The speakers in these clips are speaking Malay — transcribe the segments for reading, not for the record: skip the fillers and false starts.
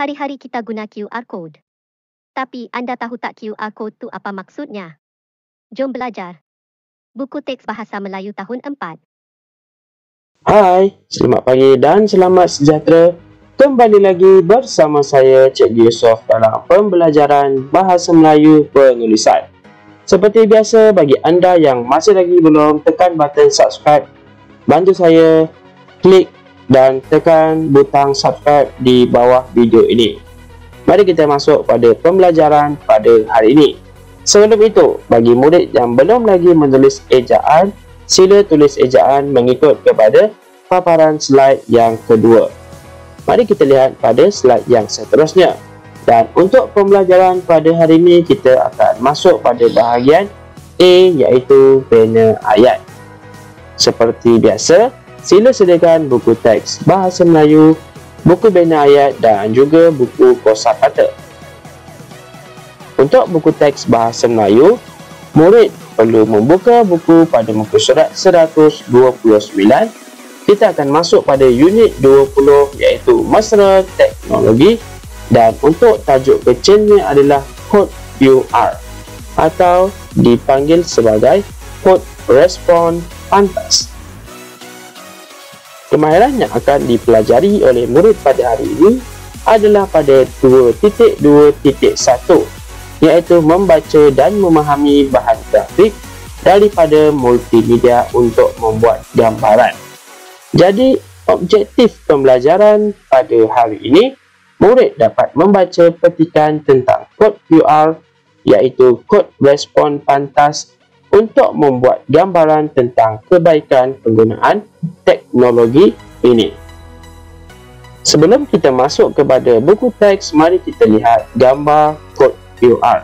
Hari-hari kita guna QR code. Tapi anda tahu tak QR code tu apa maksudnya? Jom belajar. Buku teks Bahasa Melayu tahun 4. Hai, selamat pagi dan selamat sejahtera. Kembali lagi bersama saya Cikgu Yusof dalam pembelajaran Bahasa Melayu penulisan. Seperti biasa, bagi anda yang masih lagi belum tekan button subscribe, bantu saya klik dan tekan butang subscribe di bawah video ini. Mari kita masuk pada pembelajaran pada hari ini. Sebelum itu, bagi murid yang belum lagi menulis ejaan, sila tulis ejaan mengikut kepada paparan slide yang kedua. Mari kita lihat pada slide yang seterusnya. Dan untuk pembelajaran pada hari ini, kita akan masuk pada bahagian A, iaitu bina ayat. Seperti biasa, sila sediakan buku teks Bahasa Melayu, buku bina ayat dan juga buku kosakata. Untuk buku teks Bahasa Melayu, murid perlu membuka buku pada muka surat 129. Kita akan masuk pada unit 20 iaitu Mesra Teknologi, dan untuk tajuk kecilnya adalah kod QR atau dipanggil sebagai kod respon pantas. Kemahiran yang akan dipelajari oleh murid pada hari ini adalah pada 2.2.1, iaitu membaca dan memahami bahan grafik daripada multimedia untuk membuat gambaran. Jadi, objektif pembelajaran pada hari ini, murid dapat membaca petikan tentang kod QR, iaitu kod respon pantas, untuk membuat gambaran tentang kebaikan penggunaan teknologi ini. Sebelum kita masuk kepada buku teks, mari kita lihat gambar kod QR.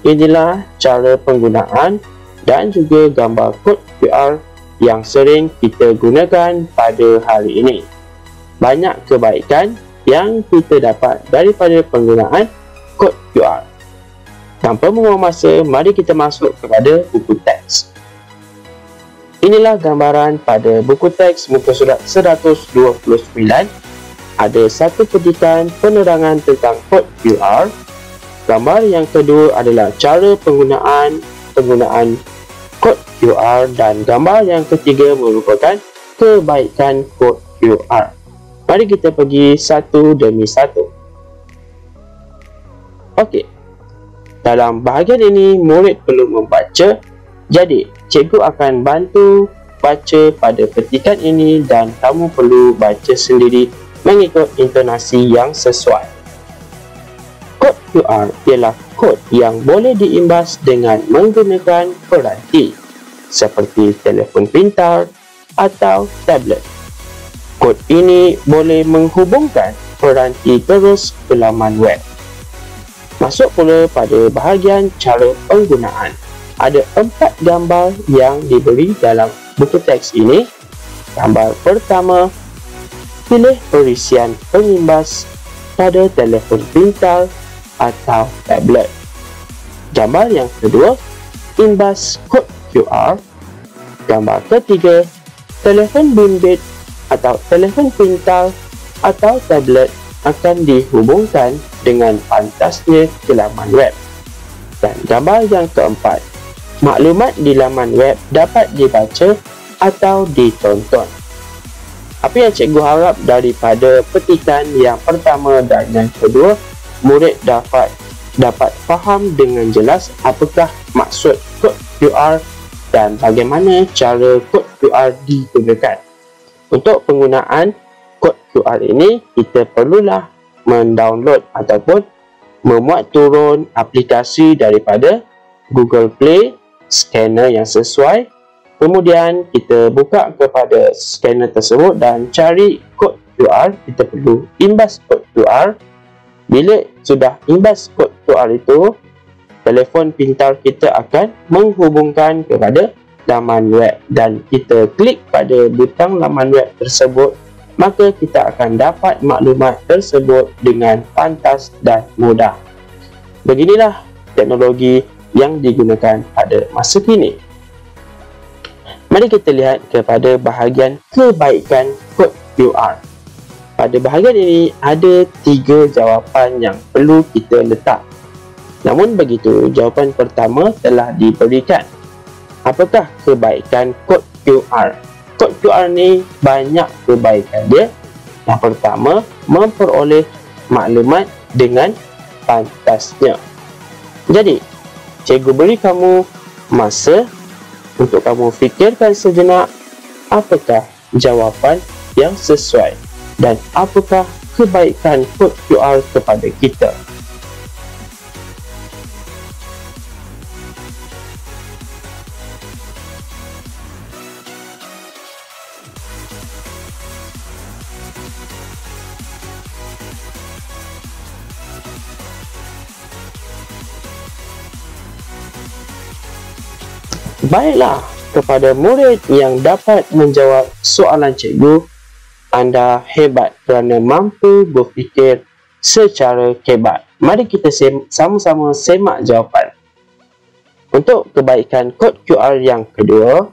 Inilah cara penggunaan dan juga gambar kod QR yang sering kita gunakan pada hari ini. Banyak kebaikan yang kita dapat daripada penggunaan kod QR. Tanpa membuang masa, mari kita masuk kepada buku teks. Inilah gambaran pada buku teks muka surat 129. Ada satu petikan penerangan tentang kod QR. Gambar yang kedua adalah cara penggunaan kod QR, dan gambar yang ketiga merupakan kebaikan kod QR. Mari kita pergi satu demi satu. Okey. Dalam bahagian ini, murid perlu membaca. Jadi, cikgu akan bantu baca pada petikan ini dan kamu perlu baca sendiri mengikut intonasi yang sesuai. Kod QR ialah kod yang boleh diimbas dengan menggunakan peranti seperti telefon pintar atau tablet. Kod ini boleh menghubungkan peranti terus ke laman web. Masuk pula pada bahagian cara penggunaan. Ada 4 gambar yang diberi dalam buku teks ini. Gambar pertama, pilih perisian pengimbas pada telefon pintar atau tablet. Gambar yang kedua, imbas kod QR. Gambar ketiga, telefon bimbit atau telefon pintar atau tablet akan dihubungkan dengan pantasnya ke laman web. Dan gambar yang keempat, maklumat di laman web dapat dibaca atau ditonton. Apa yang cikgu harap daripada petikan yang pertama dan yang kedua, murid dapat faham dengan jelas apakah maksud kod QR dan bagaimana cara kod QR digunakan. Untuk penggunaan kod QR ini, kita perlulah mendownload ataupun memuat turun aplikasi daripada Google Play, scanner yang sesuai. Kemudian kita buka kepada scanner tersebut dan cari kod QR. Kita perlu imbas kod QR. Bila sudah imbas kod QR itu, telefon pintar kita akan menghubungkan kepada laman web, dan kita klik pada butang laman web tersebut, maka kita akan dapat maklumat tersebut dengan pantas dan mudah. Beginilah teknologi yang digunakan pada masa kini. Mari kita lihat kepada bahagian kebaikan kod QR. Pada bahagian ini ada 3 jawapan yang perlu kita letak. Namun begitu, jawapan pertama telah diberikan. Apakah kebaikan kod QR? Kod QR ni banyak kebaikan dia. Yang pertama, memperoleh maklumat dengan pantasnya. Jadi, cikgu beri kamu masa untuk kamu fikirkan sejenak apakah jawapan yang sesuai dan apakah kebaikan kod QR kepada kita. Baiklah, kepada murid yang dapat menjawab soalan cikgu, anda hebat kerana mampu berfikir secara hebat. Mari kita sama-sama semak jawapan. Untuk kebaikan kod QR yang kedua,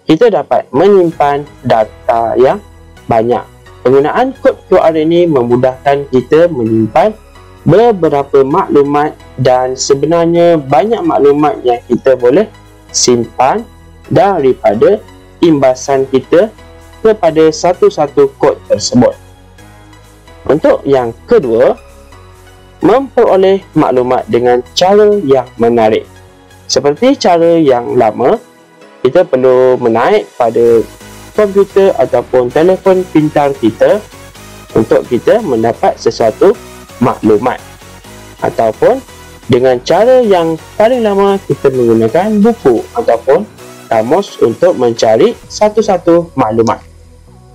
kita dapat menyimpan data yang banyak. Penggunaan kod QR ini memudahkan kita menyimpan beberapa maklumat dan sebenarnya banyak maklumat yang kita boleh simpan daripada imbasan kita kepada satu-satu kod tersebut. Untuk yang kedua, memperoleh maklumat dengan cara yang menarik. Seperti cara yang lama, kita perlu menaik pada komputer ataupun telefon pintar kita untuk kita mendapat sesuatu maklumat. Ataupun dengan cara yang paling lama, kita menggunakan buku ataupun kamus untuk mencari satu-satu maklumat.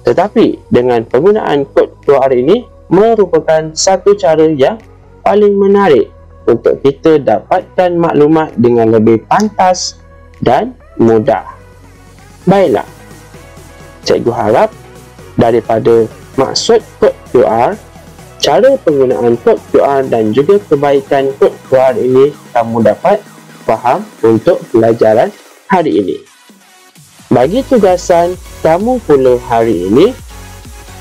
Tetapi dengan penggunaan kod QR ini merupakan satu cara yang paling menarik untuk kita dapatkan maklumat dengan lebih pantas dan mudah. Baiklah, cikgu harap daripada maksud kod QR, cara penggunaan kod QR dan juga kebaikan kod QR ini kamu dapat faham untuk pelajaran hari ini. Bagi tugasan kamu pula hari ini,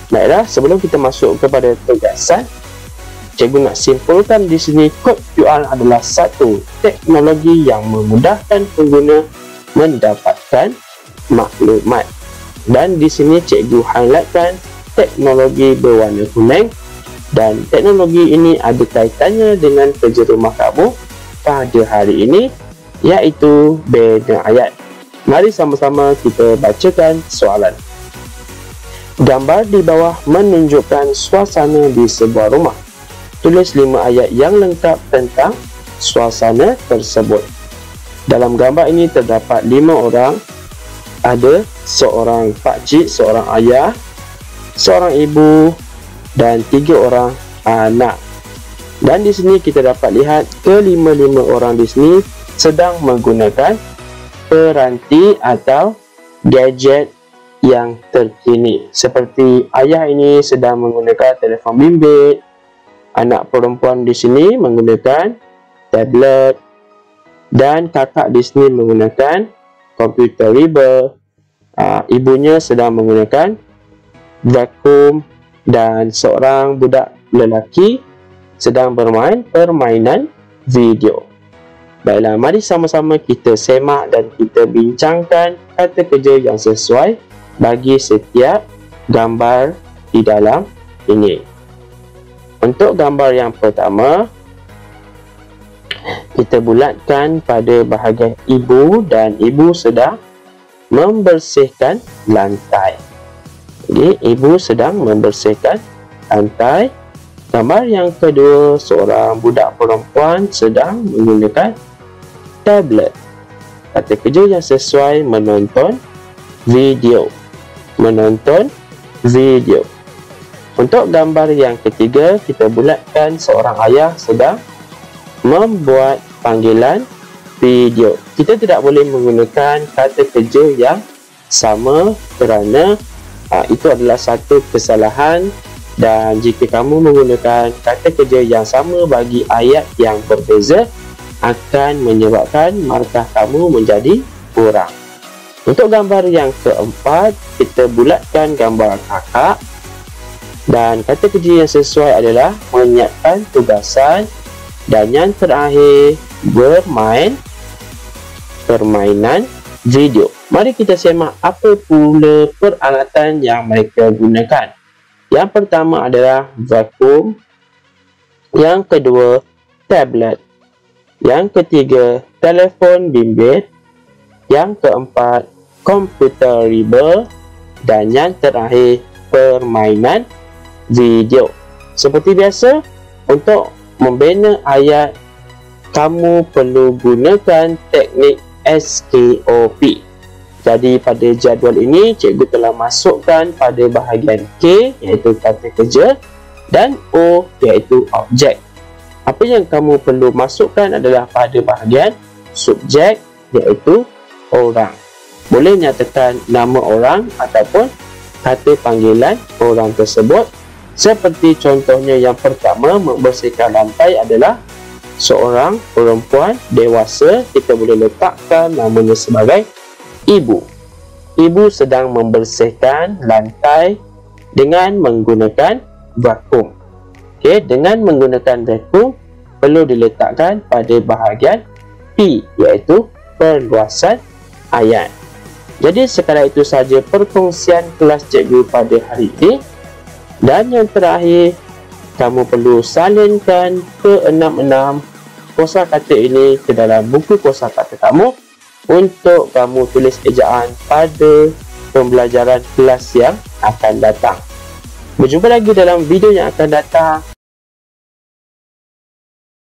baiklah, sebelum kita masuk kepada tugasan, cikgu nak simpulkan di sini kod QR adalah satu teknologi yang memudahkan pengguna mendapatkan maklumat. Dan di sini cikgu highlightkan teknologi berwarna kuning. Dan teknologi ini ada kaitannya dengan kerja rumah kamu pada hari ini, iaitu bina ayat. Mari sama-sama kita bacakan soalan. Gambar di bawah menunjukkan suasana di sebuah rumah. Tulis 5 ayat yang lengkap tentang suasana tersebut. Dalam gambar ini terdapat 5 orang. Ada seorang pakcik, seorang ayah, seorang ibu dan 3 orang anak. Dan di sini kita dapat lihat kelima-lima orang di sini sedang menggunakan peranti atau gadget yang terkini. Seperti ayah ini sedang menggunakan telefon bimbit, anak perempuan di sini menggunakan tablet, dan kakak di sini menggunakan komputer riba. Ibunya sedang menggunakan vacuum dan seorang budak lelaki sedang bermain permainan video. Baiklah, mari sama-sama kita semak dan kita bincangkan kata kerja yang sesuai bagi setiap gambar di dalam ini. Untuk gambar yang pertama, kita bulatkan pada bahagian ibu dan ibu sedang membersihkan lantai. Jadi, ibu sedang membersihkan lantai. Gambar yang kedua, seorang budak perempuan sedang menggunakan tablet. Kata kerja yang sesuai, menonton video. Menonton video. Untuk gambar yang ketiga, kita bulatkan seorang ayah sedang membuat panggilan video. Kita tidak boleh menggunakan kata kerja yang sama kerana itu adalah satu kesalahan, dan jika kamu menggunakan kata kerja yang sama bagi ayat yang berbeza akan menyebabkan markah kamu menjadi kurang. Untuk gambar yang keempat, kita bulatkan gambar kakak Dan kata kerja yang sesuai adalah menyiapkan tugasan. Dan yang terakhir, bermain permainan video. Mari kita semak apa pula peralatan yang mereka gunakan. Yang pertama adalah vakum. Yang kedua, tablet. Yang ketiga, telefon bimbit. Yang keempat, komputer riba. Dan yang terakhir, permainan video. Seperti biasa, untuk membina ayat, kamu perlu gunakan teknik SKOP. Jadi pada jadual ini, cikgu telah masukkan pada bahagian K, iaitu kata kerja, dan O, iaitu objek. Apa yang kamu perlu masukkan adalah pada bahagian subjek, iaitu orang. Boleh nyatakan nama orang ataupun kata panggilan orang tersebut. Seperti contohnya yang pertama, membersihkan lantai adalah seorang perempuan dewasa. Kita boleh letakkan namanya sebagai ibu. Ibu sedang membersihkan lantai dengan menggunakan vakum. Okey, dengan menggunakan vakum perlu diletakkan pada bahagian P, iaitu perluasan ayat. Jadi sekadar itu saja perkongsian kelas cikgu pada hari ini. Dan yang terakhir, kamu perlu salinkan ke-66 kosakata ini ke dalam buku kosakata kamu untuk kamu tulis ejaan pada pembelajaran kelas yang akan datang. Berjumpa lagi dalam video yang akan datang.